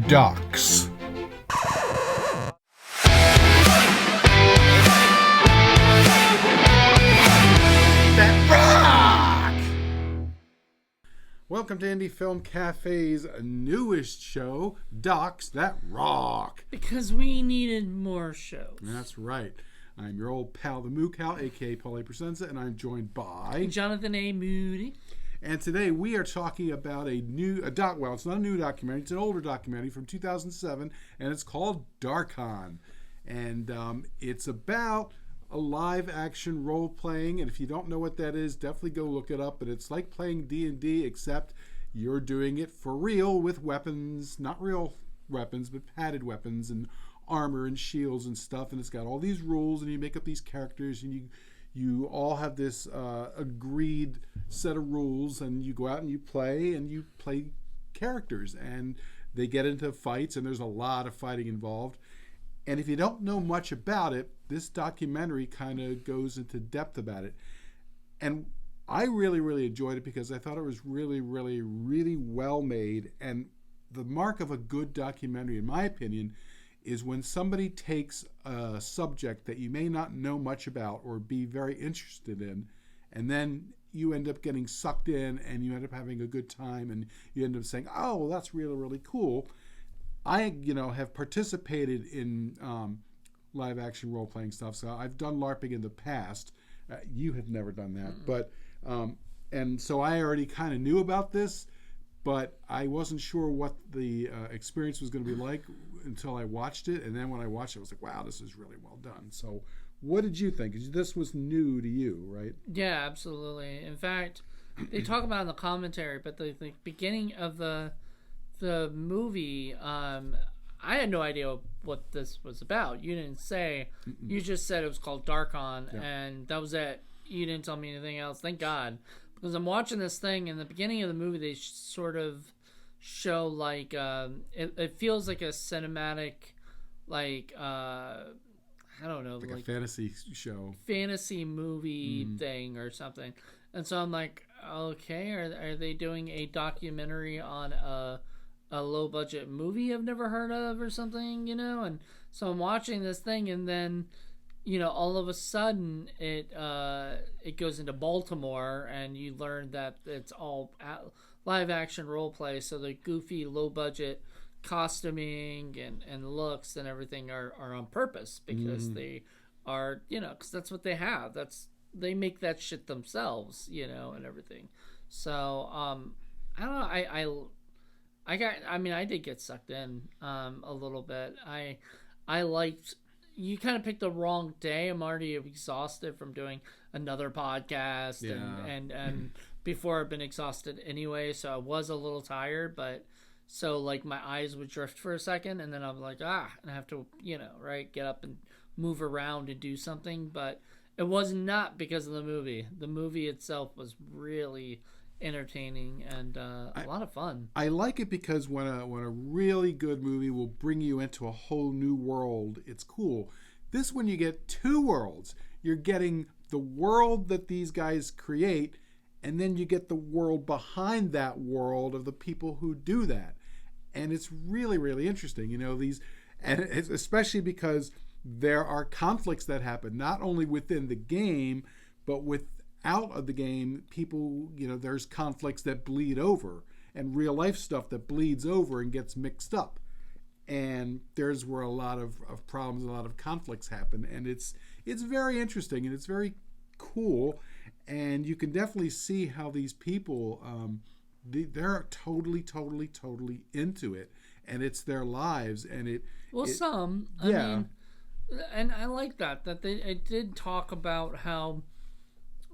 Ducks. That rock! Welcome to Indie Film Cafe's newest show, Ducks That Rock. Because we needed more shows. That's right. I'm your old pal, the Moo Cow, a.k.a. Presenza, and I'm joined by Jonathan A. Moody. And today we are talking about it's not a new documentary, it's an older documentary from 2007, and it's called Darkon. And it's about a live action role playing, and if you don't know what that is, definitely go look it up. But it's like playing D&D, except you're doing it for real with weapons, not real weapons, but padded weapons and armor and shields and stuff. And it's got all these rules, and you make up these characters, and you all have this agreed set of rules, and you go out and you play characters, and they get into fights, and there's a lot of fighting involved. And if you don't know much about it, this documentary kind of goes into depth about it. And I really, really enjoyed it because I thought it was really, really, really well made. And the mark of a good documentary, in my opinion, is when somebody takes a subject that you may not know much about or be very interested in, and then you end up getting sucked in and you end up having a good time and you end up saying, oh, that's really, really cool. I, have participated in live action role playing stuff. So I've done LARPing in the past. You have never done that, but and so I already kind of knew about this, but I wasn't sure what the experience was going to be like until I watched it. And then when I watched it, I was like, wow, this is really well done. So what did you think? This was new to you, right? Yeah, absolutely. In fact, they talk about it in the commentary, but the beginning of the movie, I had no idea what this was about. You didn't say. Mm-mm. You just said it was called Darkon, and that was it. You didn't tell me anything else. Thank God. Because I'm watching this thing, in the beginning of the movie, they sort of show, like, it feels like a cinematic, like, I don't know. Like a fantasy show. Fantasy movie thing or something. And so I'm like, okay, are they doing a documentary on a low-budget movie I've never heard of or something, And so I'm watching this thing, and then, all of a sudden it goes into Baltimore, and you learn that it's all live-action role play, so the goofy, low-budget costuming and looks and everything are on purpose because they are, because that's what they have. They make that shit themselves, and everything. So, I don't know. I did get sucked in a little bit. I liked. You kind of picked the wrong day. I'm already exhausted from doing another podcast, and before I've been exhausted anyway, so I was a little tired. But so like my eyes would drift for a second, and then I'm like and I have to get up and move around and do something. But it was not because of the movie. The movie itself was really entertaining and a lot of fun. I like it because when a really good movie will bring you into a whole new world, it's cool. This one, you get two worlds. You're getting the world that these guys create, and then you get the world behind that world of the people who do that. And it's really, really interesting. And it's especially because there are conflicts that happen not only within the game, but out of the game, people, there's conflicts that bleed over and real life stuff that bleeds over and gets mixed up. And there's where a lot of problems, a lot of conflicts happen. And it's very interesting and it's very cool. And you can definitely see how these people, they're totally, totally, totally into it. And it's their lives. And I mean, and I like that it did talk about how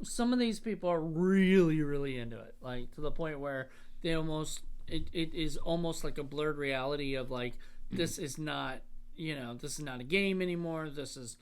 some of these people are really, really into it, like to the point where they almost it is almost like a blurred reality of like, this is not this is not a game anymore. This is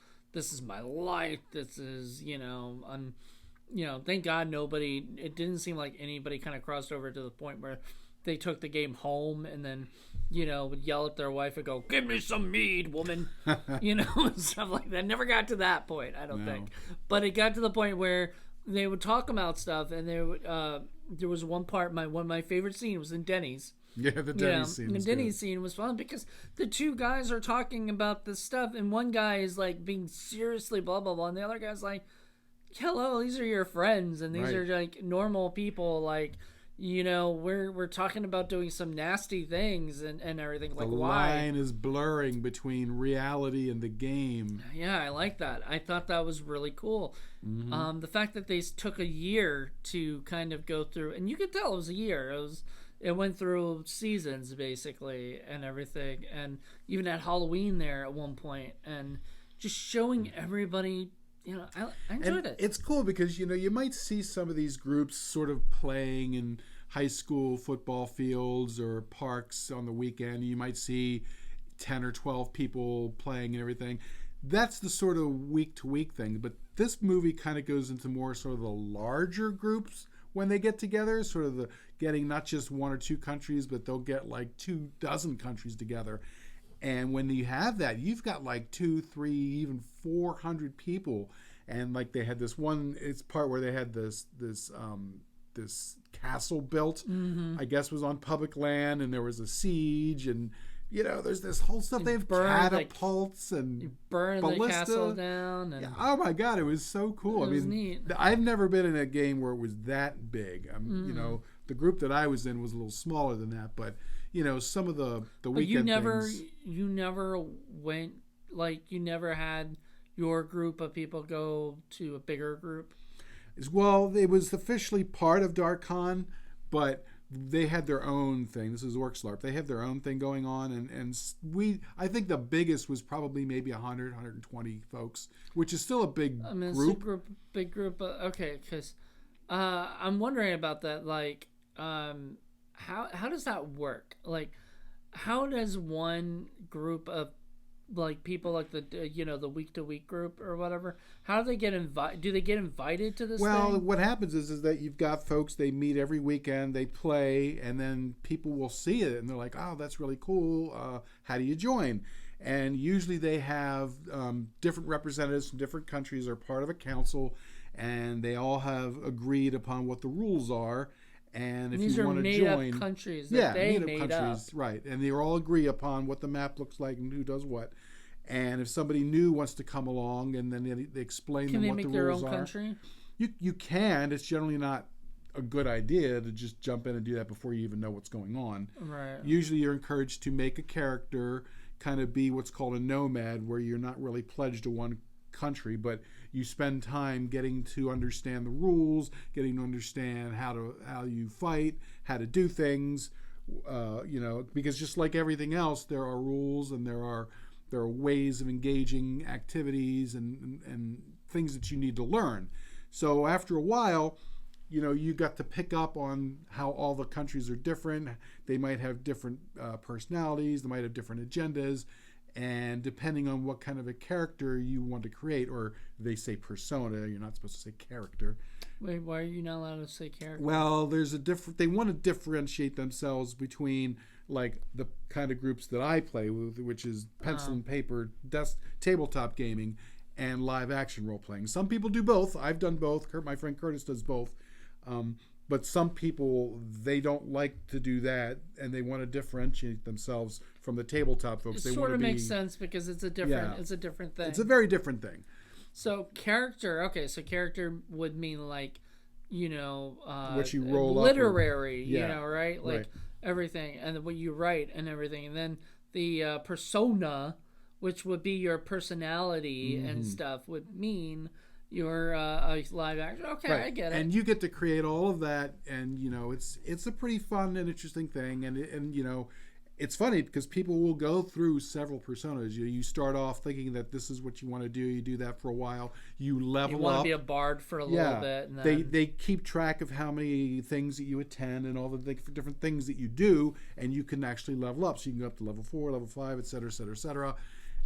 my life. This is thank God it didn't seem like anybody kind of crossed over to the point where they took the game home and then would yell at their wife and go, "Give me some mead, woman," and stuff like that. Never got to that point, I don't think, but it got to the point where they would talk about stuff, and there was one part. One of my favorite scenes was in Denny's, Yeah, the Denny scene. The Denny scene was fun because the two guys are talking about this stuff, and one guy is like being seriously blah blah blah, and the other guy's like, "Hello, these are your friends, and these are like normal people. Like, we're talking about doing some nasty things and everything. Like, the line is blurring between reality and the game. Yeah, I like that. I thought that was really cool. The fact that they took a year to kind of go through, and you could tell it was a year. It went through seasons basically and everything, and even at Halloween there at one point, and just showing everybody. I enjoyed it. It's cool because you might see some of these groups sort of playing in high school football fields or parks on the weekend. You might see 10 or 12 people playing and everything. That's the sort of week to week thing. But this movie kind of goes into more sort of the larger groups when they get together, sort of the getting not just one or two countries, but they'll get like 24 countries together. And when you have that, you've got like 200, 300, even 400 people. And like they had this one, it's part where they had this castle built, I guess was on public land, and there was a siege, and there's this whole stuff. They have catapults and burn ballista. The castle down. And oh my God, it was so cool. It was neat. I've never been in a game where it was that big. The group that I was in was a little smaller than that, but some of the weekend things. You never went, like, you never had your group of people go to a bigger group? Well, it was officially part of Darkon, but they had their own thing. This is Orkslarp. They have their own thing going on, and I think the biggest was probably maybe 100, 120 folks, which is still a big group. Big group. Okay, because I'm wondering about that. Like, how does that work? Like, how does one group of like people like the week to week group or whatever, how do they get invited? Do they get invited to this thing? What happens is that you've got folks, they meet every weekend, they play, and then people will see it and they're like, oh, that's really cool, how do you join? And usually they have different representatives from different countries are part of a council, and they all have agreed upon what the rules are. And if you want to join, up countries that they made up, right? And they all agree upon what the map looks like and who does what. And if somebody new wants to come along, and then they explain them what the rules are. Can they make their own country? You can. It's generally not a good idea to just jump in and do that before you even know what's going on. Right. Usually, you're encouraged to make a character, kind of be what's called a nomad, where you're not really pledged to one country, but you spend time getting to understand the rules, getting to understand how you fight, how to do things, because just like everything else, there are rules and there are ways of engaging activities and things that you need to learn. So after a while, you got to pick up on how all the countries are different. They might have different personalities, they might have different agendas. And depending on what kind of a character you want to create, or they say persona, you're not supposed to say character. Wait, why are you not allowed to say character? Well, they want to differentiate themselves between like the kind of groups that I play with, which is pencil and paper, tabletop gaming, and live action role playing. Some people do both. I've done both. My friend Curtis does both. But some people, they don't like to do that, and they want to differentiate themselves from the tabletop folks. It sort of makes sense because it's a different thing. It's a very different thing. So character would mean like, what you roll literary, right? Like everything, and what you write and everything, and then the persona, which would be your personality and stuff, would mean you're a live action. Okay, right. I get it. And you get to create all of that, and it's a pretty fun and interesting thing, and it's funny because people will go through several personas. You start off thinking that this is what you want to do. You do that for a while. You level up. You want to be a bard for a little bit. And then they keep track of how many things that you attend and all the different things that you do, and you can actually level up. So you can go up to level 4, level 5, et cetera, et cetera, et cetera.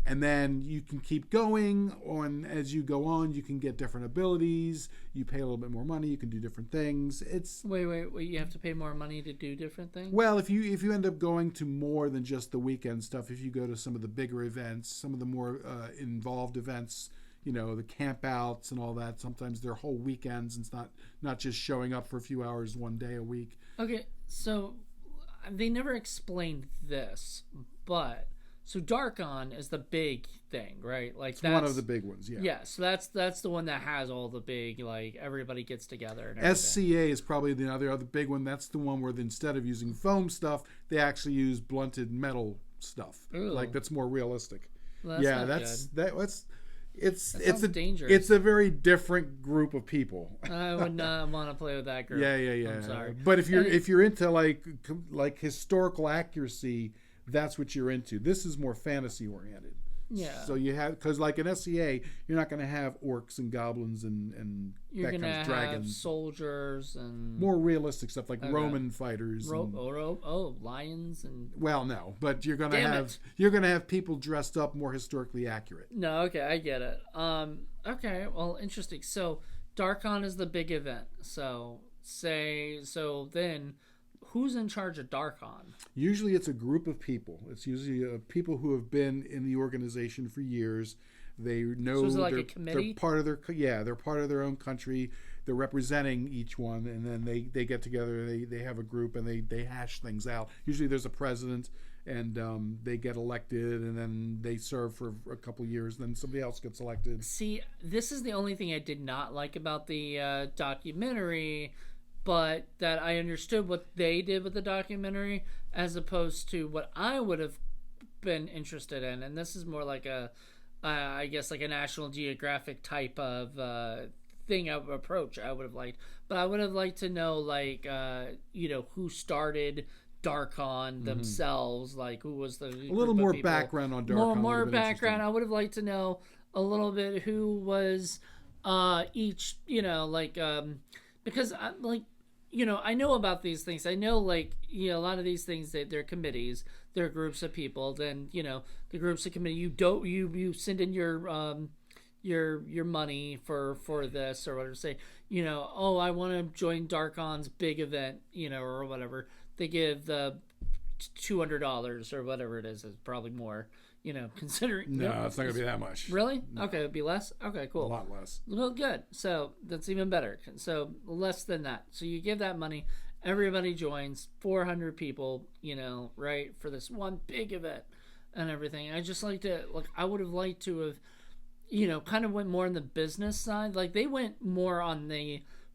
And then you can keep going on. As you go on, you can get different abilities. You pay a little bit more money. You can do different things. Wait! You have to pay more money to do different things? Well, if you end up going to more than just the weekend stuff, if you go to some of the bigger events, some of the more involved events, the camp outs and all that, sometimes they're whole weekends. And it's not just showing up for a few hours one day a week. Okay, so they never explained this, but so Darkon is the big thing, right? Like, that's one of the big ones. Yeah. Yeah, so that's the one that has all the big, like, everybody gets together and everything. SCA is probably the other big one. That's the one where instead of using foam stuff, they actually use blunted metal stuff. Ooh. Like, that's more realistic. Well, that's it's dangerous. It's a very different group of people. I would not want to play with that group. Yeah. I'm sorry. But if you're into like historical accuracy, that's what you're into. This is more fantasy oriented. Yeah. So you have, because like in SCA, you're not going to have orcs and goblins and you're that kind of dragons. Have soldiers and more realistic stuff like Roman fighters. Lions and. Well, no, but you're gonna have people dressed up more historically accurate. No, okay, I get it. Okay, well, interesting. So Darkon is the big event. So then. Who's in charge of Darkon? Usually it's a group of people. It's usually people who have been in the organization for years. They know so is it like a committee? They're part of their own country. They're representing each one, and then they get together. They have a group and they hash things out. Usually there's a president, and they get elected, and then they serve for a couple years. Then somebody else gets elected. See, this is the only thing I did not like about the documentary. But that I understood what they did with the documentary as opposed to what I would have been interested in. And this is more like I guess like a National Geographic type of thing of approach I would have liked. But I would have liked to know, like, who started Darkon themselves, like who was the a little more background on Darkon. More background. I would have liked to know a little bit who was each, because I know about these things. I know, like, a lot of these things, they're committees, they're groups of people. Then, the groups of committee, you send in your money for this or whatever. Say, I want to join Darkon's big event, or whatever. They give the $200 or whatever it is. It's probably more. Considering... No, it's not going to be that much. Really? No. Okay, it'd be less? Okay, cool. A lot less. Well, good. So, that's even better. So, less than that. So, you give that money. Everybody joins. 400 people, right? For this one big event and everything. I just like to... I would have liked to have, kind of went more on the business side. Like, they went more on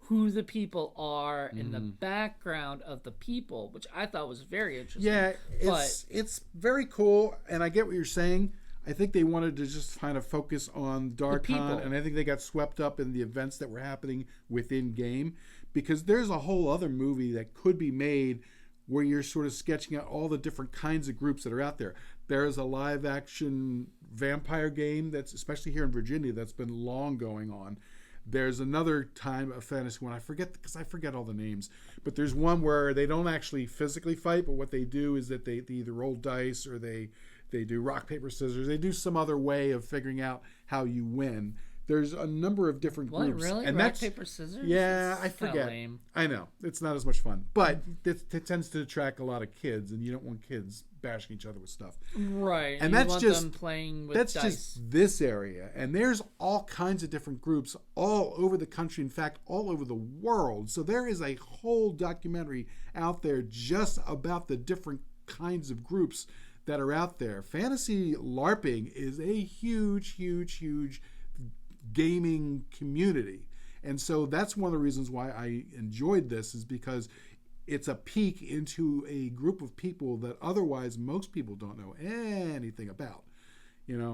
who the people are in the background of the people, which I thought was very interesting. Yeah, it's very cool, and I get what you're saying. I think they wanted to just kind of focus on Darkon, and I think they got swept up in the events that were happening within game, because there's a whole other movie that could be made where you're sort of sketching out all the different kinds of groups that are out there. There's a live action vampire game that's, especially here in Virginia, that's been long going on. There's another time of fantasy one, I forget all the names, but there's one where they don't actually physically fight, but what they do is that they either roll dice or they do rock, paper, scissors. They do some other way of figuring out how you win. There's a number of different groups. What, really? And rock, paper, scissors? Yeah, I forget. Lame. I know. It's not as much fun. But it tends to attract a lot of kids, and you don't want kids bashing each other with stuff. Right. And that's just them playing with dice. Just this area. And there's all kinds of different groups all over the country, in fact, all over the world. So there is a whole documentary out there just about the different kinds of groups that are out there. Fantasy LARPing is a huge, huge, huge gaming community. And so that's one of the reasons why I enjoyed this, is because it's a peek into a group of people that otherwise most people don't know anything about.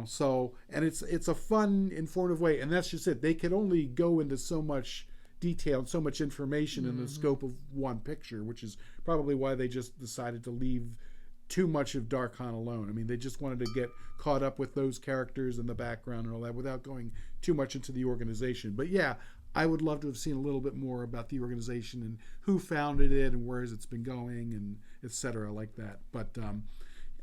So, and it's a fun, informative way, and that's just it. They can only go into so much detail and so much information in the scope of one picture, which is probably why they just decided to leave too much of Darkon alone. I mean, they just wanted to get caught up with those characters and the background and all that without going too much into the organization. But yeah, I would love to have seen a little bit more about the organization and who founded it and where it's been going and etc. like that. But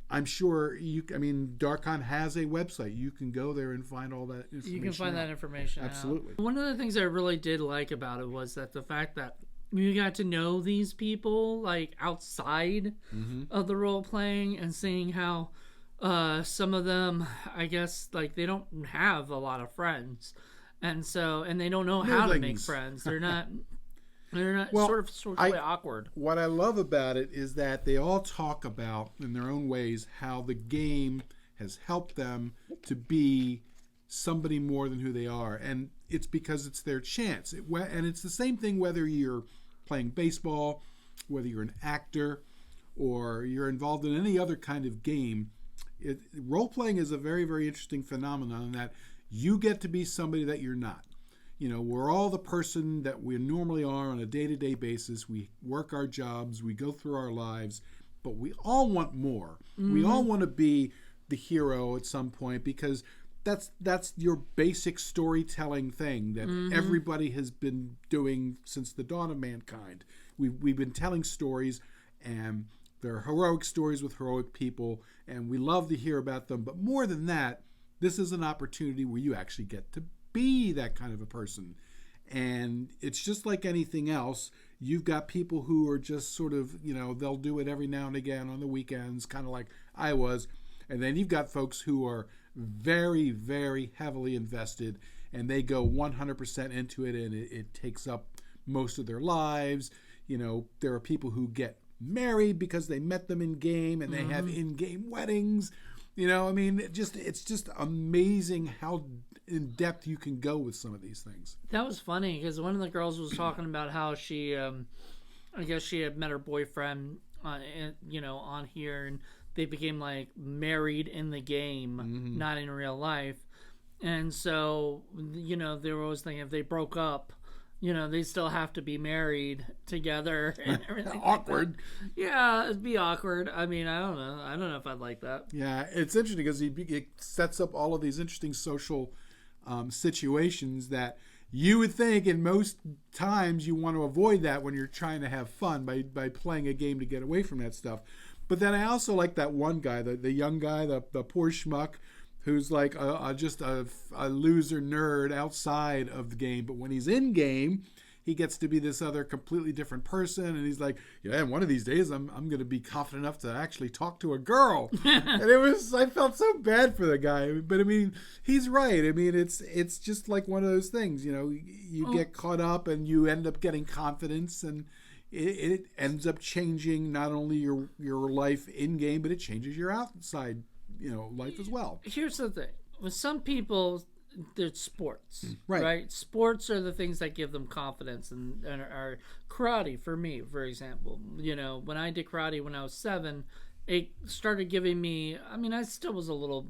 I'm sure Darkon has a website. You can go there and find all that information. You can find that information. Absolutely. One of the things I really did like about it was that the fact that you got to know these people like outside of the role playing, and seeing how some of them, I guess, like they don't have a lot of friends, and they don't know how to make friends. They're not They're not Well, sort of way awkward. What I love about it is that they all talk about, in their own ways, how the game has helped them to be somebody more than who they are. And it's because it's their chance. And it's the same thing whether you're playing baseball, whether you're an actor, or you're involved in any other kind of game. Role-playing is a very, very interesting phenomenon in that you get to be somebody that you're not. You know, we're all the person that we normally are on a day-to-day basis. We work our jobs, we go through our lives, but we all want more. Mm-hmm. We all want to be the hero at some point because that's your basic storytelling thing that everybody has been doing since the dawn of mankind. We've been telling stories, and they're heroic stories with heroic people, and we love to hear about them. But more than that, this is an opportunity where you actually get to be that kind of a person. And it's just like anything else. You've got people who are just sort of, you know, they'll do it every now and again on the weekends, kind of like I was. And then you've got folks who are very, very heavily invested, and they go 100% into it, and it takes up most of their lives. You know, there are people who get married because they met them in game, and they have in-game weddings. You know, I mean, it's just amazing how in depth you can go with some of these things. That was funny because one of the girls was talking about how she, I guess she had met her boyfriend, on here, and they became like married in the game, not in real life. And so, you know, they were always thinking if they broke up, you know, they still have to be married together and everything. Awkward. Like yeah, it'd be awkward. I mean, I don't know. I don't know if I'd like that. Yeah, it's interesting because it sets up all of these interesting social situations that you would think in most times you want to avoid that when you're trying to have fun by playing a game to get away from that stuff. But then I also like that one guy, the young guy, the poor schmuck, who's like just a loser nerd outside of the game. But when he's in game, he gets to be this other completely different person. And he's like, yeah, and one of these days I'm going to be confident enough to actually talk to a girl. And I felt so bad for the guy. But I mean, he's right. I mean, it's just like one of those things, you know, you get caught up and you end up getting confidence, and it ends up changing not only your life in game, but it changes your outside, you know, life as well. Here's the thing. With some people, it's sports, right? Right? Sports are the things that give them confidence, and are karate for me, for example. You know, when I did karate when I was 7, it started giving me, I mean, I still was a little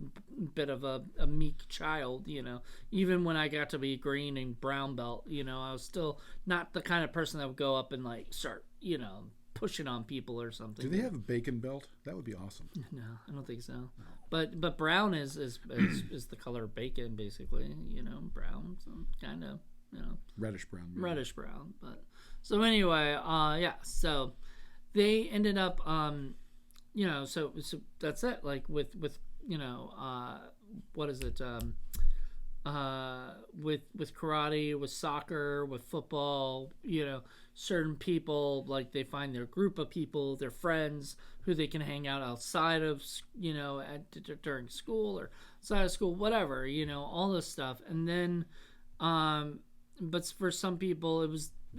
bit of a meek child, you know, even when I got to be green and brown belt, you know, I was still not the kind of person that would go up and like start, you know, pushing on people or something. Do they have a bacon belt? That would be awesome. No, I don't think so. No. But brown is the color of bacon, basically. You know, brown, so kind of, you know, reddish brown. Maybe. Reddish brown. But so anyway, yeah. So they ended up, you know, so that's it. Like with you know, what is it? With karate, with soccer, with football, you know, certain people, like, they find their group of people, their friends who they can hang out outside of, you know, during school or outside of school, whatever, you know, all this stuff. And then, but for some people, it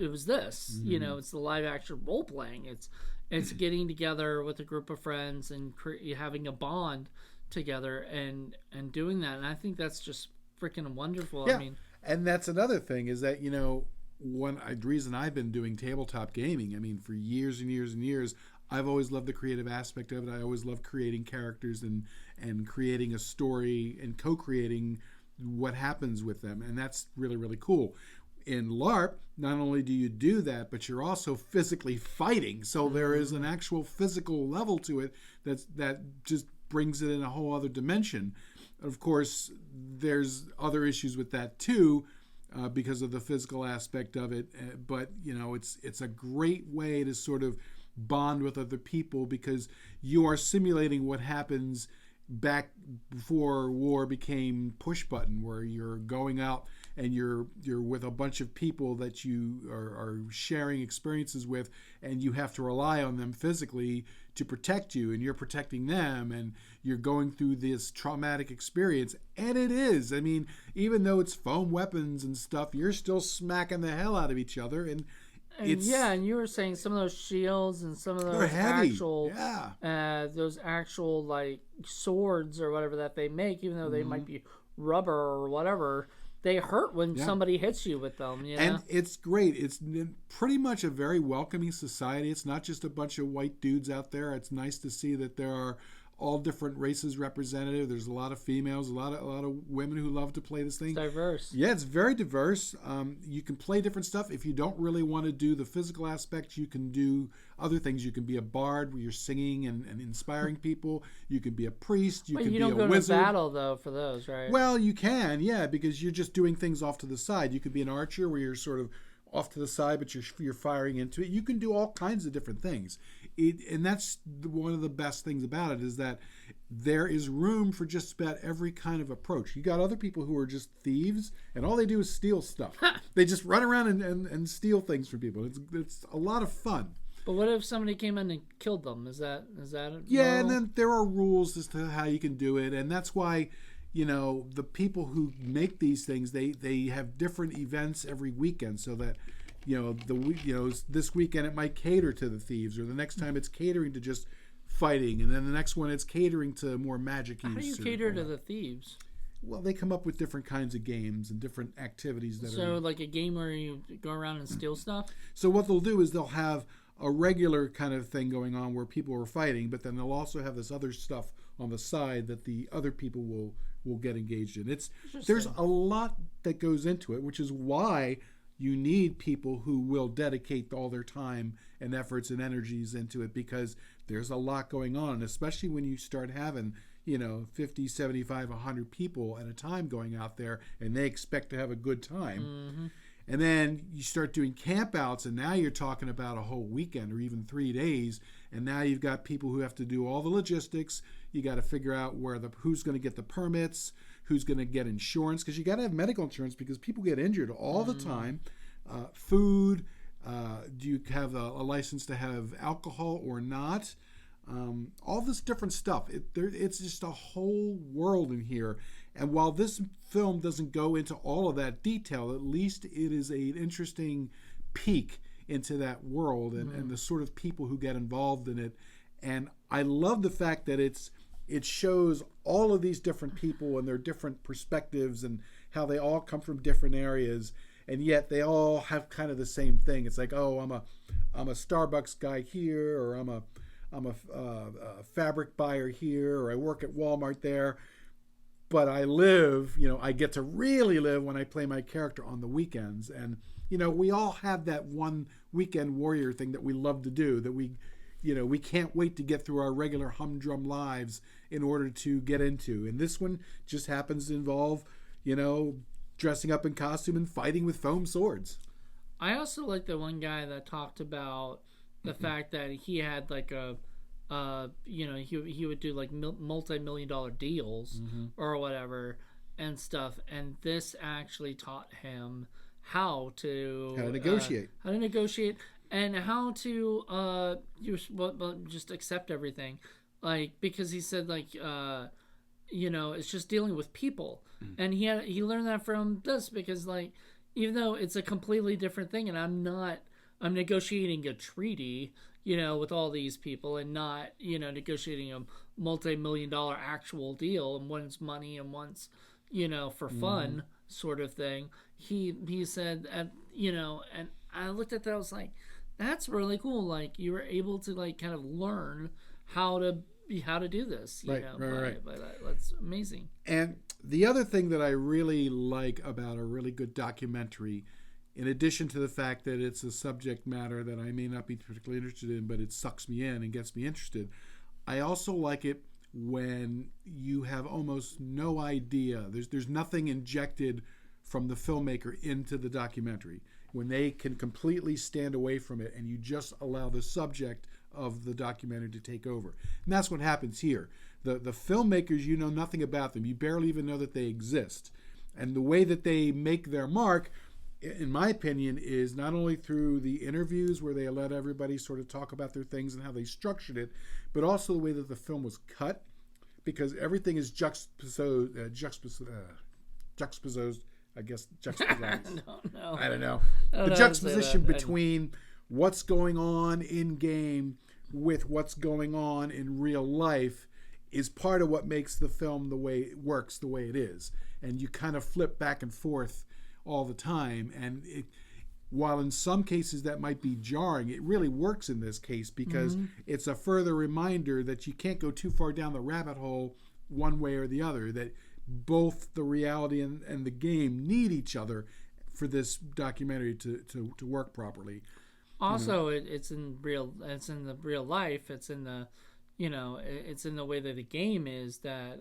was this, you know, it's the live action role playing. It's getting together with a group of friends and having a bond together and doing that. And I think that's just freaking wonderful. Yeah. I mean, and that's another thing is that, you know, the reason I've been doing tabletop gaming, I mean, for years and years and years, I've always loved the creative aspect of it. I always loved creating characters and creating a story and co-creating what happens with them. And that's really, really cool. In LARP, not only do you do that, but you're also physically fighting. So there is an actual physical level to it that just brings it in a whole other dimension. Of course, there's other issues with that too, because of the physical aspect of it. But, you know, it's a great way to sort of bond with other people because you are simulating what happens back before war became push button, where you're going out and you're with a bunch of people that you are sharing experiences with, and you have to rely on them physically to protect you, and you're protecting them, and you're going through this traumatic experience. And it is, I mean, even though it's foam weapons and stuff, you're still smacking the hell out of each other, and and you were saying some of those shields and some of those those actual like swords or whatever that they make, even though they might be rubber or whatever, they hurt when somebody hits you with them. You know? And it's great. It's pretty much a very welcoming society. It's not just a bunch of white dudes out there. It's nice to see that there are all different races represented. There's a lot of females, a lot of women who love to play this thing. It's diverse. Yeah, it's very diverse. You can play different stuff. If you don't really want to do the physical aspect, you can do other things. You can be a bard where you're singing and inspiring people. You can be a priest. You can be a wizard. You don't go to battle, though, for those, right? Well, you can, yeah, because you're just doing things off to the side. You could be an archer where you're sort of off to the side, but you're firing into it. You can do all kinds of different things. And that's one of the best things about it, is that there is room for just about every kind of approach. You got other people who are just thieves, and all they do is steal stuff. They just run around and steal things from people. It's a lot of fun. But what if somebody came in and killed them? Is that yeah? And then there are rules as to how you can do it, and that's why, you know, the people who make these things, they have different events every weekend, so that, you know, this weekend it might cater to the thieves, or the next time it's catering to just fighting, and then the next one it's catering to more magic use. How do you cater to the thieves? Well, they come up with different kinds of games and different activities that So like a game where you go around and steal stuff? So what they'll do is they'll have a regular kind of thing going on where people are fighting, but then they'll also have this other stuff on the side that the other people will get engaged in. There's a lot that goes into it, which is why you need people who will dedicate all their time and efforts and energies into it, because there's a lot going on, especially when you start having, you know, 50, 75, 100 people at a time going out there, and they expect to have a good time. Mm-hmm. And then you start doing campouts, and now you're talking about a whole weekend or even 3 days, and now you've got people who have to do all the logistics. You got to figure out who's going to get the permits, who's going to get insurance, because you got to have medical insurance because people get injured all the time. Food, do you have a license to have alcohol or not? All this different stuff. It's just a whole world in here. And while this film doesn't go into all of that detail, at least it is an interesting peek into that world and the sort of people who get involved in it. And I love the fact that it shows all of these different people and their different perspectives and how they all come from different areas, and yet they all have kind of the same thing. It's like, oh, I'm a Starbucks guy here, or I'm a fabric buyer here, or I work at Walmart there. But I live, you know, I get to really live when I play my character on the weekends. And, you know, we all have that one weekend warrior thing that we love to do, that we can't wait to get through our regular humdrum lives in order to get into. And this one just happens to involve, you know, dressing up in costume and fighting with foam swords. I also like the one guy that talked about the fact that he had like he would do like multi-million-dollar deals or whatever and stuff, and this actually taught him how to negotiate, and how to just accept everything, like, because he said like it's just dealing with people, and he learned that from this, because like, even though it's a completely different thing, and I'm negotiating a treaty, you know, with all these people, and not, you know, negotiating a multi-million-dollar actual deal, and one's money and one's, you know, for fun sort of thing. He said, and I looked at that, I was like, that's really cool. Like, you were able to like kind of learn how to do this, you know. Right. That's amazing. And the other thing that I really like about a really good documentary, in addition to the fact that it's a subject matter that I may not be particularly interested in, but it sucks me in and gets me interested, I also like it when you have almost no idea. There's nothing injected from the filmmaker into the documentary, when they can completely stand away from it and you just allow the subject of the documentary to take over. And that's what happens here. The filmmakers, you know nothing about them. You barely even know that they exist. And the way that they make their mark, in my opinion, is not only through the interviews where they let everybody sort of talk about their things and how they structured it, but also the way that the film was cut, because everything is juxtaposed, I guess, juxtaposed. No. I don't know. The juxtaposition between what's going on in game with what's going on in real life is part of what makes the film the way it works, the way it is. And you kind of flip back and forth all the time. And while in some cases that might be jarring, it really works in this case because it's a further reminder that you can't go too far down the rabbit hole one way or the other, that both the reality and the game need each other for this documentary to work properly. Also, it's in the real life. It's in the, it's in the way that the game is that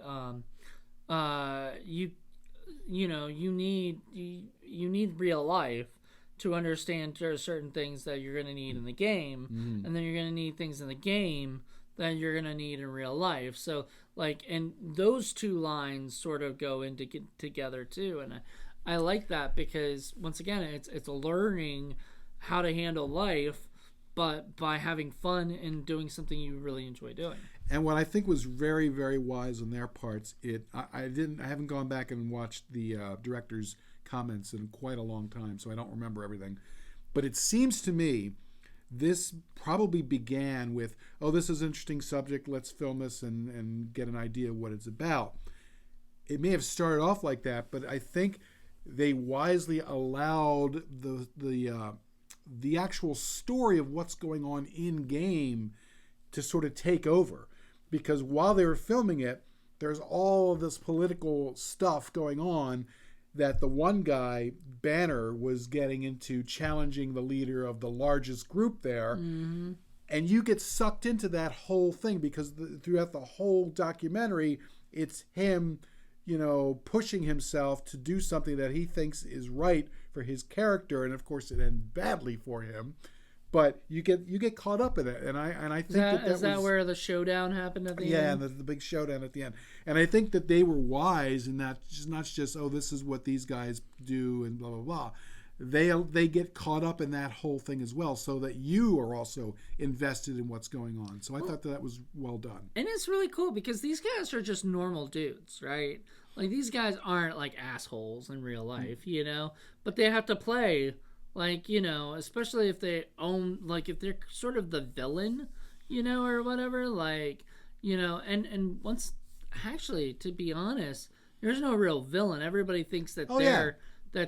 you need real life to understand there are certain things that you're going to need in the game, and then you're going to need things in the game that you're going to need in real life. So, and those two lines sort of go into together too, and I like that because once again, it's learning how to handle life, but by having fun and doing something you really enjoy doing. And what I think was very, very wise on their parts, I haven't gone back and watched the director's comments in quite a long time, so I don't remember everything. But it seems to me this probably began with, this is an interesting subject, let's film this and get an idea of what it's about. It may have started off like that, but I think they wisely allowed the actual story of what's going on in game to sort of take over, because while they were filming it, there's all of this political stuff going on that the one guy, Banner, was getting into, challenging the leader of the largest group there. And you get sucked into that whole thing because throughout the whole documentary, it's him, pushing himself to do something that he thinks is right for his character, and of course it ended badly for him. But you get caught up in it, and I think that is that where the showdown happened at the end? Yeah, the big showdown at the end. And I think that they were wise in that, not just this is what these guys do and blah blah blah. They get caught up in that whole thing as well, so that you are also invested in what's going on. So I thought that was well done. And it's really cool because these guys are just normal dudes, right? Like, these guys aren't like assholes in real life, but they have to play especially if they own, if they're sort of the villain, or whatever, and once, actually, to be honest, there's no real villain. Everybody thinks that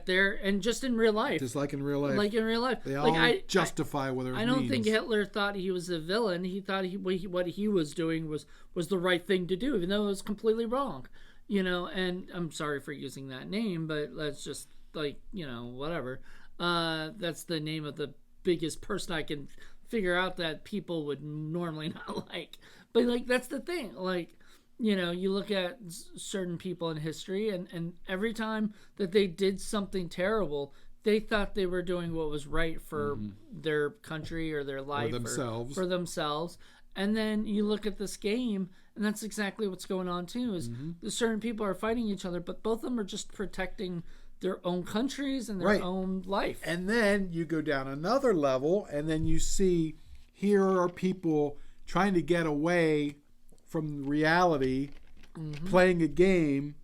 they're, and just in real life. Just like in real life. Like in real life. They all justify whether it's I don't think Hitler thought he was a villain. He thought what he was doing was the right thing to do, even though it was completely wrong. And I'm sorry for using that name, but let's just, whatever. That's the name of the biggest person I can figure out that people would normally not like. But, that's the thing. You look at certain people in history, and every time that they did something terrible, they thought they were doing what was right for their country or their life or for themselves. And then you look at this game, and that's exactly what's going on too, is certain people are fighting each other, but both of them are just protecting their own countries and their own life. And then you go down another level, and then you see here are people trying to get away from reality, playing a game,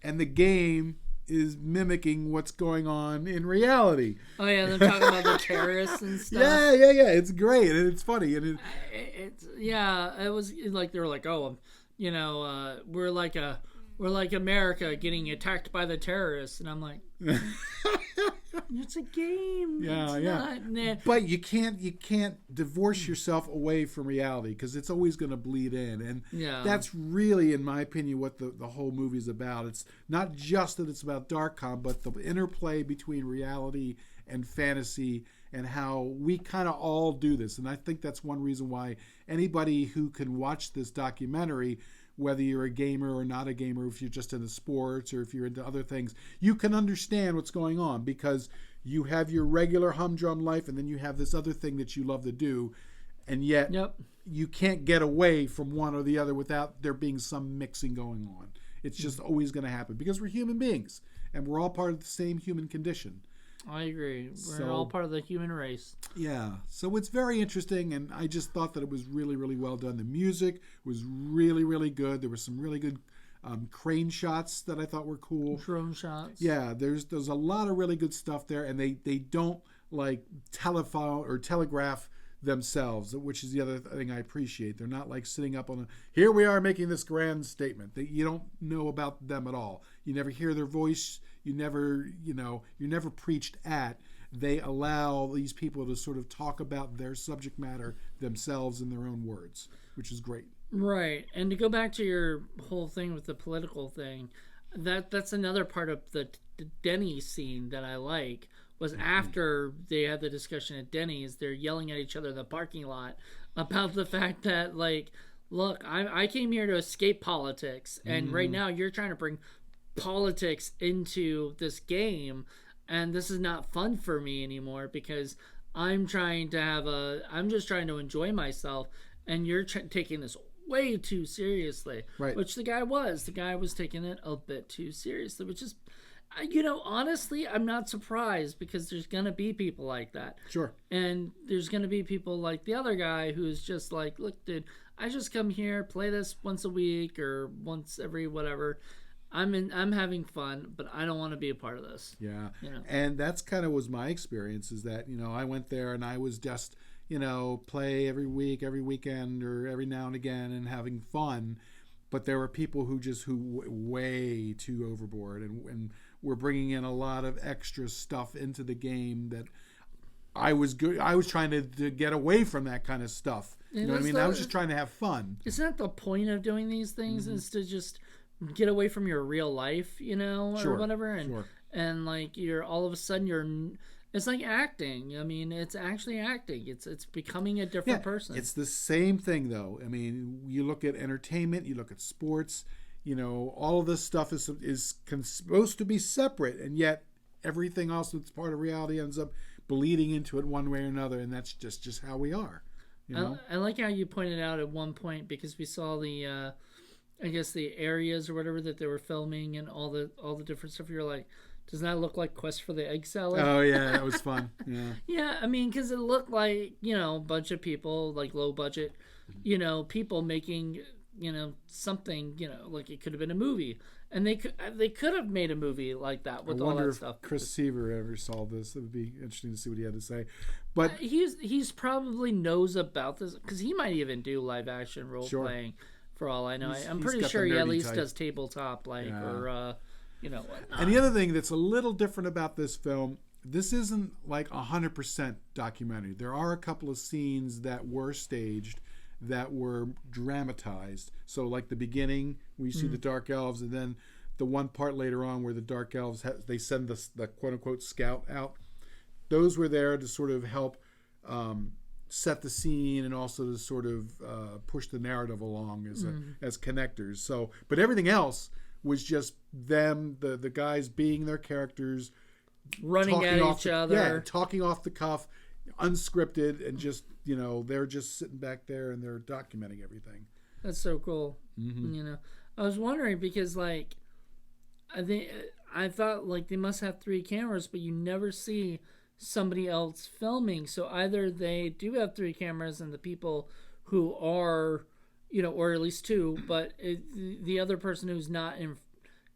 and the game is mimicking what's going on in reality. Oh yeah, they're talking about the terrorists and stuff. Yeah. It's great and it's funny and it was like they were like, we're like America getting attacked by the terrorists, and I'm like, it's a game. Not. But you can't divorce yourself away from reality because it's always going to bleed in, and that's really, in my opinion, what the whole movie is about. It's not just that it's about Darkon, but the interplay between reality and fantasy, and how we kind of all do this. And I think that's one reason why anybody who can watch this documentary, whether you're a gamer or not a gamer, if you're just into sports or if you're into other things, you can understand what's going on because you have your regular humdrum life and then you have this other thing that you love to do, and yet you can't get away from one or the other without there being some mixing going on. It's just always going to happen because we're human beings and we're all part of the same human condition. I agree. We're all part of the human race. Yeah. So it's very interesting, and I just thought that it was really, really well done. The music was really, really good. There were some really good crane shots that I thought were cool. Drone shots. Yeah, there's a lot of really good stuff there, and they don't like telephone or telegraph themselves, which is the other thing I appreciate. They're not like sitting up on a, here we are making this grand statement that you don't know about them at all. You never hear their voice. You're never preached at. They allow these people to sort of talk about their subject matter themselves in their own words, which is great. Right. And to go back to your whole thing with the political thing, that's another part of the Denny scene that I like, was after they had the discussion at Denny's, they're yelling at each other in the parking lot about the fact that, like, look, I came here to escape politics, and right now you're trying to bring politics into this game, and this is not fun for me anymore because I'm just trying to enjoy myself, and you're taking this way too seriously. Right. Which the guy was taking it a bit too seriously, which is, honestly, I'm not surprised because there's going to be people like that. Sure. And there's going to be people like the other guy who's just like, look, dude, I just come here, play this once a week or once every whatever. I'm having fun, but I don't want to be a part of this. Yeah. And that's kind of was my experience, is that, I went there and I was just, play every week, every weekend, or every now and again and having fun. But there were people who way too overboard and were bringing in a lot of extra stuff into the game that I was trying to get away from that kind of stuff. You know what I mean? I was just trying to have fun. Isn't that the point of doing these things? Is to just get away from your real life, or whatever. And like you're all of a sudden it's like acting. I mean, it's actually acting. It's becoming a different person. It's the same thing though. I mean, you look at entertainment, you look at sports, all of this stuff is supposed to be separate, and yet everything else that's part of reality ends up bleeding into it one way or another, and that's just how we are. I like how you pointed out at one point, because we saw the I guess the areas or whatever that they were filming and all the different stuff. You're like, doesn't that look like Quest for the Egg Salad? Oh yeah, that was fun. Yeah. Yeah, I mean, because it looked like a bunch of people, like low budget, people making something, like it could have been a movie, and they could have made a movie like that with all that stuff. If Chris Seaver ever saw this, it would be interesting to see what he had to say. But he's probably knows about this because he might even do live action role playing. For all I know, I'm pretty sure he at least does tabletop, or And the other thing that's a little different about this film, this isn't like 100% documentary. There are a couple of scenes that were staged, that were dramatized. So like the beginning, we see the Dark Elves, and then the one part later on where the Dark Elves, they send the quote-unquote scout out. Those were there to sort of help set the scene and also to sort of push the narrative along as connectors. So, but everything else was just them, the guys being their characters, running at each other, talking off the cuff, unscripted, and just they're just sitting back there and they're documenting everything. That's so cool. I was wondering because like I thought like they must have 3 cameras, but you never see somebody else filming. So either they do have 3 cameras and the people who are, or at least 2, but the other person who's not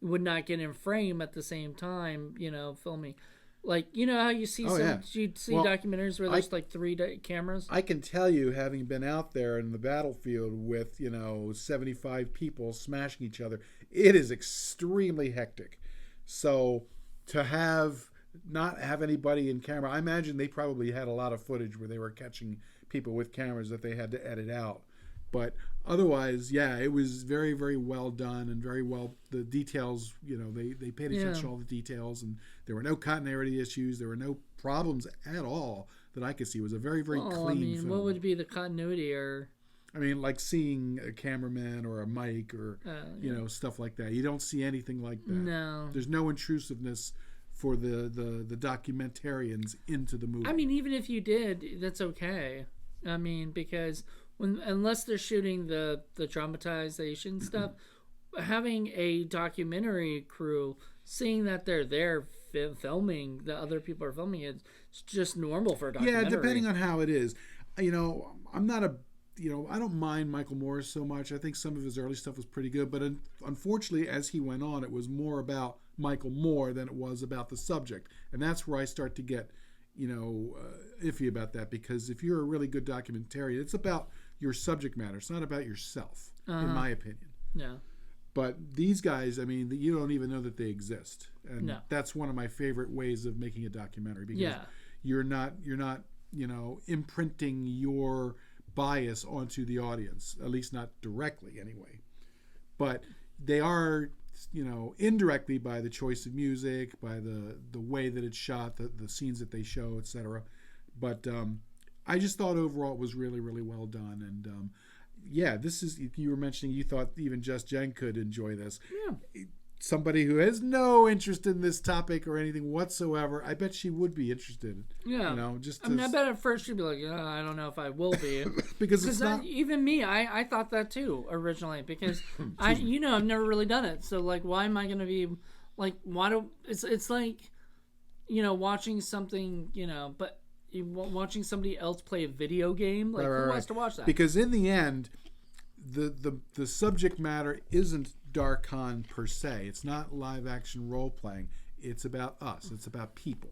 would not get in frame at the same time, filming. Like, how you see you'd see documentaries where there's like 3 cameras? I can tell you, having been out there in the battlefield with, 75 people smashing each other, it is extremely hectic. So to not have anybody in camera, I imagine they probably had a lot of footage where they were catching people with cameras that they had to edit out. But otherwise, it was very, very well done and very well, the details, they paid attention to all the details, and there were no continuity issues. There were no problems at all that I could see. It was a very, very clean film. What would be the continuity or... I mean, like seeing a cameraman or a mic or, stuff like that. You don't see anything like that. No. There's no intrusiveness for the documentarians into the movie. I mean, even if you did, that's okay. I mean, because unless they're shooting the dramatization stuff, having a documentary crew, seeing that they're there filming, the other people are filming it, it's just normal for a documentary. Yeah, depending on how it is. I'm not I don't mind Michael Moore so much. I think some of his early stuff was pretty good, but unfortunately, as he went on, it was more about Michael Moore than it was about the subject. And that's where I start to get iffy about that, because if you're a really good documentarian, it's about your subject matter. It's not about yourself, in my opinion. Yeah. But these guys, I mean, you don't even know that they exist, and No. that's one of my favorite ways of making a documentary, because you're not imprinting your bias onto the audience, at least not directly anyway. But they are, indirectly, by the choice of music, by the way that it's shot, the scenes that they show, etc. But I just thought overall it was really, really well done. And this is, you were mentioning you thought even Just Jen could enjoy this. Yeah. Somebody who has no interest in this topic or anything whatsoever, I bet she would be interested. Yeah. I bet at first she'd be like, I don't know if I will be. Because it's not... even me, I thought that too originally, because I've never really done it. So like, why am I going to be like, it's like, watching something, but watching somebody else play a video game. Like, who wants to watch that? Because in the end, the subject matter isn't Darkon per se. It's not live action role playing. It's about us. It's about people.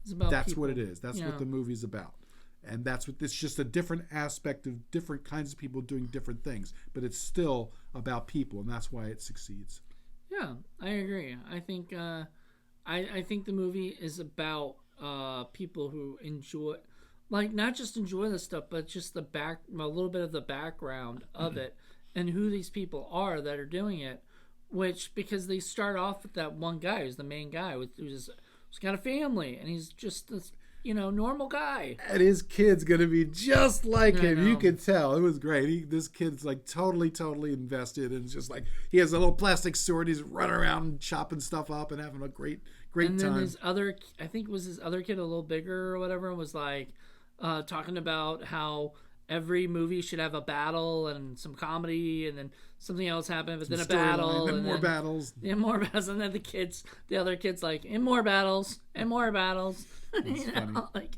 That's people. What it is. That's what the movie's about. And that's what, it's just a different aspect of different kinds of people doing different things, but it's still about people, and that's why it succeeds. Yeah, I agree. I think I think the movie is about people who enjoy, like, not just enjoy the stuff, but just a little bit of the background of it, and who these people are that are doing it. Which, because they start off with that one guy who's the main guy, who's got a family, and he's just this, normal guy. And his kid's gonna be just like him. You can tell. It was great. This kid's like totally invested, and just like, he has a little plastic sword. He's running around chopping stuff up and having a great and then time. his other, I think was his other kid, a little bigger or whatever, was like talking about how every movie should have a battle and some comedy, and then something else happened, but then a battle, and then more battles. Yeah, more battles, and then the other kids like, and more battles, and more battles. That's funny.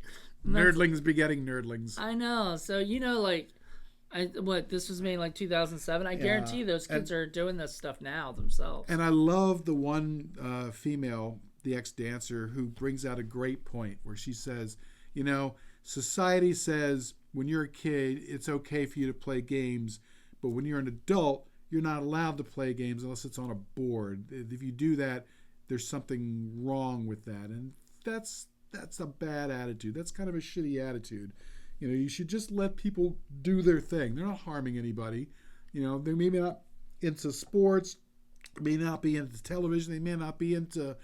Nerdlings begetting nerdlings. I know. So this was made like 2007. I guarantee those kids are doing this stuff now themselves. And I love the one female, the ex-dancer, who brings out a great point where she says, society says when you're a kid, it's okay for you to play games, but when you're an adult, you're not allowed to play games unless it's on a board. If you do that, there's something wrong with that. And that's a bad attitude. That's kind of a shitty attitude. You should just let people do their thing. They're not harming anybody. They may not into sports, may not be into television, they may not be into,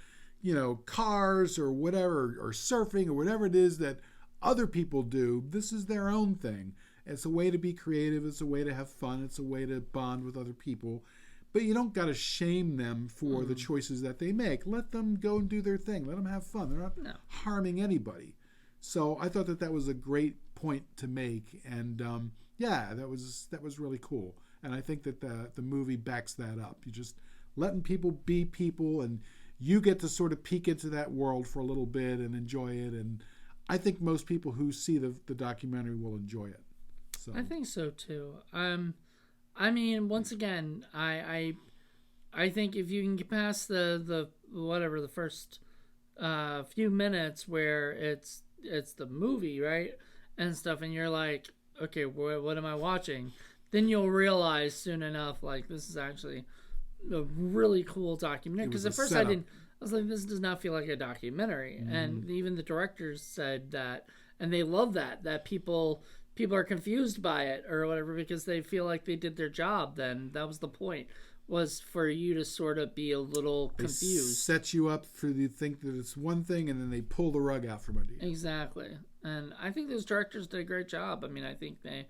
cars or whatever, or surfing or whatever it is that other people do. This is their own thing. It's a way to be creative. It's a way to have fun. It's a way to bond with other people. But you don't got to shame them for the choices that they make. Let them go and do their thing. Let them have fun. They're not harming anybody. So I thought that was a great point to make. And that was really cool. And I think that the movie backs that up. You just letting people be people, and you get to sort of peek into that world for a little bit and enjoy it. And I think most people who see the documentary will enjoy it. So I think so too. I mean, once again, I think if you can get past the first few minutes where it's the movie, right, and stuff, and you're like, okay, what am I watching? Then you'll realize soon enough, like, this is actually a really cool documentary. Because at first I was like, this does not feel like a documentary. And even the directors said that, and they love that people are confused by it or whatever, because they feel like they did their job. Then that was the point, was for you to sort of be a little confused. They set you up for you think that it's one thing, and then they pull the rug out from under you. Exactly. And I think those directors did a great job. I mean, I think they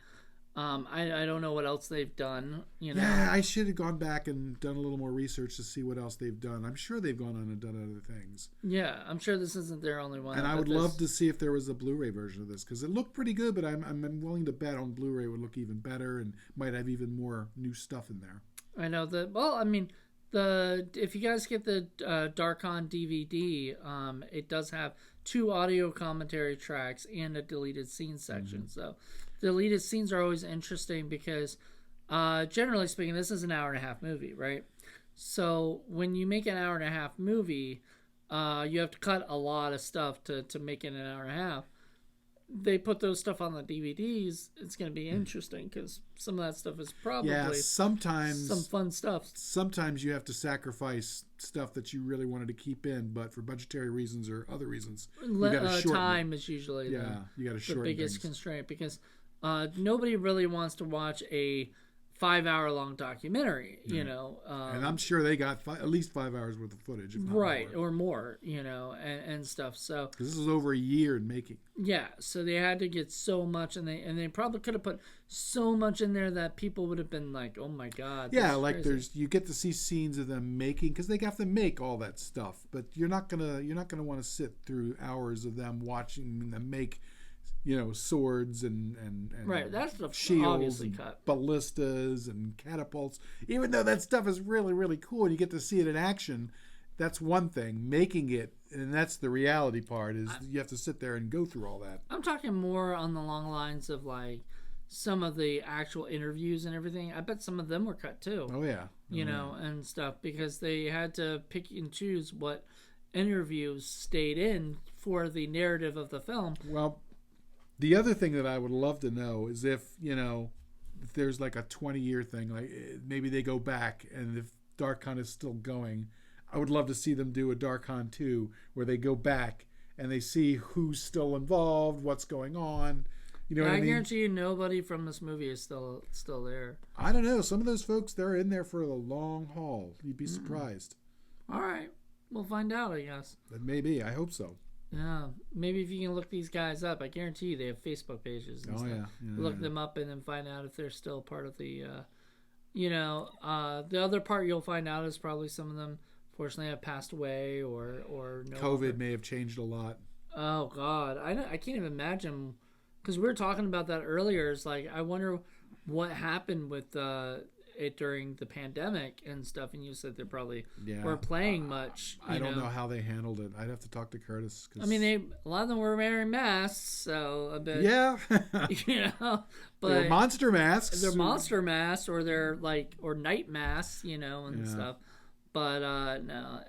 I don't know what else they've done. Yeah, I should have gone back and done a little more research to see what else they've done. I'm sure they've gone on and done other things. Yeah, I'm sure this isn't their only one. And I would love to see if there was a Blu-ray version of this, because it looked pretty good, but I'm willing to bet on Blu-ray it would look even better and might have even more new stuff in there. I know that. Well, I mean, if you guys get the Darkon DVD, it does have 2 audio commentary tracks and a deleted scenes section. So deleted scenes are always interesting because, generally speaking, this is an hour and a half movie, right? So when you make an hour and a half movie, you have to cut a lot of stuff to make it an hour and a half. They put those stuff on the DVDs, it's going to be interesting because some of that stuff is probably sometimes some fun stuff. Sometimes you have to sacrifice stuff that you really wanted to keep in, but for budgetary reasons or other reasons, you got to shorten time it. is usually you got to shorten the biggest things. constraint because nobody really wants to watch a 5-hour-long documentary, you know. And I'm sure they got at least 5 hours worth of footage, if not right, more. or more, you know, and stuff. So because this was over a year in making. Yeah, so they had to get so much, and they probably could have put so much in there that people would have been like, "Oh my god!" Yeah, like crazy. You get to see scenes of them making because they have to make all that stuff, but you're not gonna want to sit through hours of them watching them make. You know, swords and right. That's the shields, obviously and cut. ballistas and catapults. Even though that stuff is really, really cool, and you get to see it in action. That's one thing. Making it, and that's the reality part. Is you have to sit there and go through all that. I'm talking more on the long lines of like some of the actual interviews and everything. I bet some of them were cut too. Oh yeah, you know, and stuff because they had to pick and choose what interviews stayed in for the narrative of the film. Well. The other thing that I would love to know is if there's like a 20-year thing, like maybe they go back and if Darkon is still going, I would love to see them do a Darkon 2 where they go back and they see who's still involved, what's going on. You know what I mean? I guarantee you nobody from this movie is still there. I don't know. Some of those folks, they're in there for the long haul. You'd be surprised. All right. We'll find out, I guess. Maybe. I hope so. Yeah, maybe if you can look these guys up, I guarantee you they have Facebook pages. And stuff. Look them up and then find out if they're still part of the, the other part you'll find out is probably some of them, fortunately, have passed away or no. COVID may have changed a lot. Oh God, I can't even imagine, because we were talking about that earlier. It's like I wonder what happened with it during the pandemic and stuff, and you said they probably weren't playing much. I don't know how they handled it. I'd have to talk to Curtis. I mean, a lot of them were wearing masks, so a bit. Yeah, but they're monster masks. They're monster masks, or they're or night masks, and stuff. But no,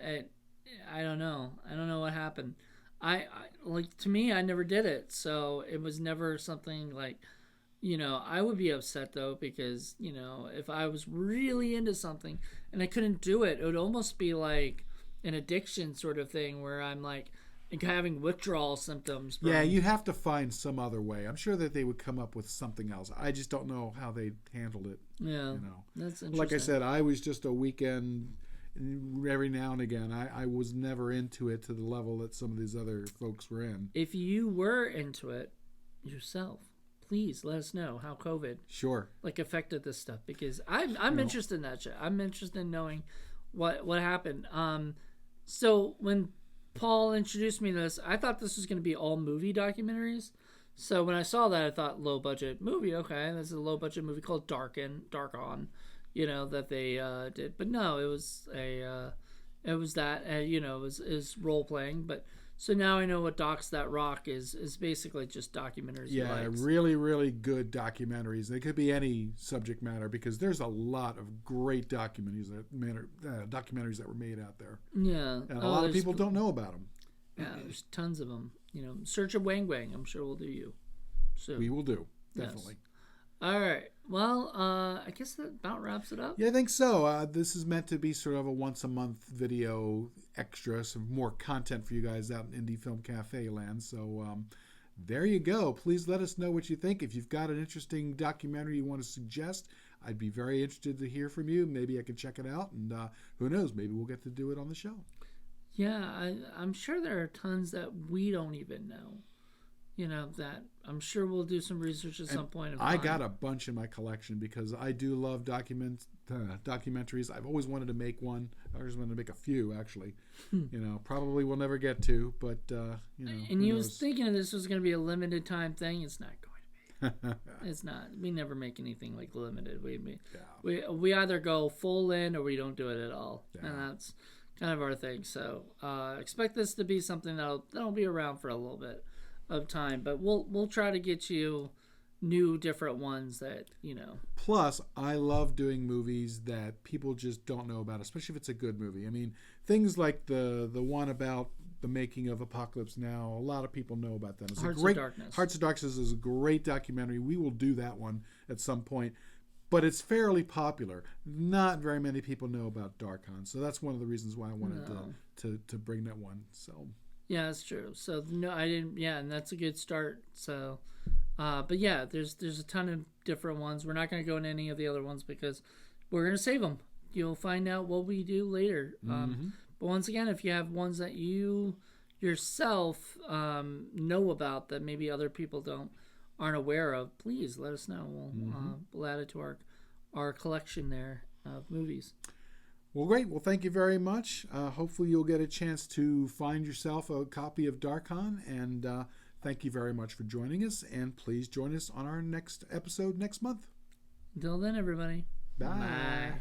I don't know. I don't know what happened. To me, I never did it, so it was never something like. I would be upset though because, if I was really into something and I couldn't do it, it would almost be like an addiction sort of thing where I'm like having withdrawal symptoms. Yeah, you'd have to find some other way. I'm sure that they would come up with something else. I just don't know how they handled it. Yeah, that's interesting. Like I said, I was just a weekend every now and again. I was never into it to the level that some of these other folks were in. If you were into it yourself, please let us know how COVID affected this stuff because I'm interested in that shit. I'm interested in knowing what happened. So when Paul introduced me to this, I thought this was going to be all movie documentaries. So when I saw that, I thought low budget movie. Okay, this is a low budget movie called Darkon, that they did. But no, it was role playing, but. So now I know what Docs That Rock is basically just documentaries. Yeah, really, really good documentaries. They could be any subject matter because there's a lot of great documentaries that were made out there. Yeah. And a lot of people don't know about them. Yeah, there's tons of them. Search of Wang Wang. I'm sure we'll do you soon. We will do, definitely. Yes. All right. Well, I guess that about wraps it up. Yeah, I think so. This is meant to be sort of a once-a-month video extra, some more content for you guys out in Indie Film Cafe land. So there you go. Please let us know what you think. If you've got an interesting documentary you want to suggest, I'd be very interested to hear from you. Maybe I can check it out, and who knows, maybe we'll get to do it on the show. Yeah, I'm sure there are tons that we don't even know. That I'm sure we'll do some research at some point. I got a bunch in my collection because I do love documentaries. I've always wanted to make one. I always wanted to make a few, actually. Probably we'll never get to, but, And you was thinking this was going to be a limited time thing. It's not going to be. It's not. We never make anything like limited. We either go full in or we don't do it at all. Yeah. And that's kind of our thing. So expect this to be something that'll be around for a little bit of time, but we'll try to get you new different ones that, you know. Plus, I love doing movies that people just don't know about, especially if it's a good movie. I mean, things like the one about the making of Apocalypse Now, a lot of people know about that. It's Hearts a great, of Darkness. Hearts of Darkness is a great documentary. We will do that one at some point. But it's fairly popular. Not very many people know about Darkon. So that's one of the reasons why I wanted to bring that one. So yeah, that's true. So no, I didn't. Yeah, and that's a good start. So, but yeah, there's a ton of different ones. We're not going to go into any of the other ones because we're going to save them. You'll find out what we do later. But once again, if you have ones that you yourself know about that maybe other people aren't aware of, please let us know. We'll add it to our collection there of movies. Well, great. Well, thank you very much. Hopefully you'll get a chance to find yourself a copy of Darkon, and thank you very much for joining us, and please join us on our next episode next month. Until then, everybody. Bye.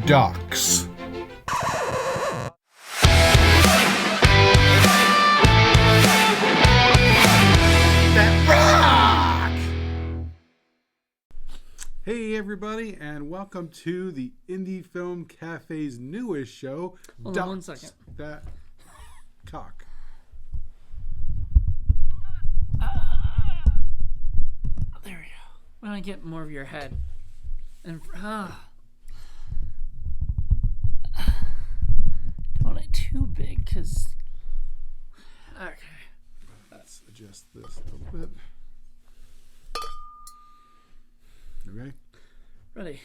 Docs. Hey everybody, and welcome to the Indie Film Cafe's newest show. Hold on 1 second. That cock. There we go. When I get more of your head. And don't want it too big, because... Okay. Let's adjust this a little bit. Okay. Ready.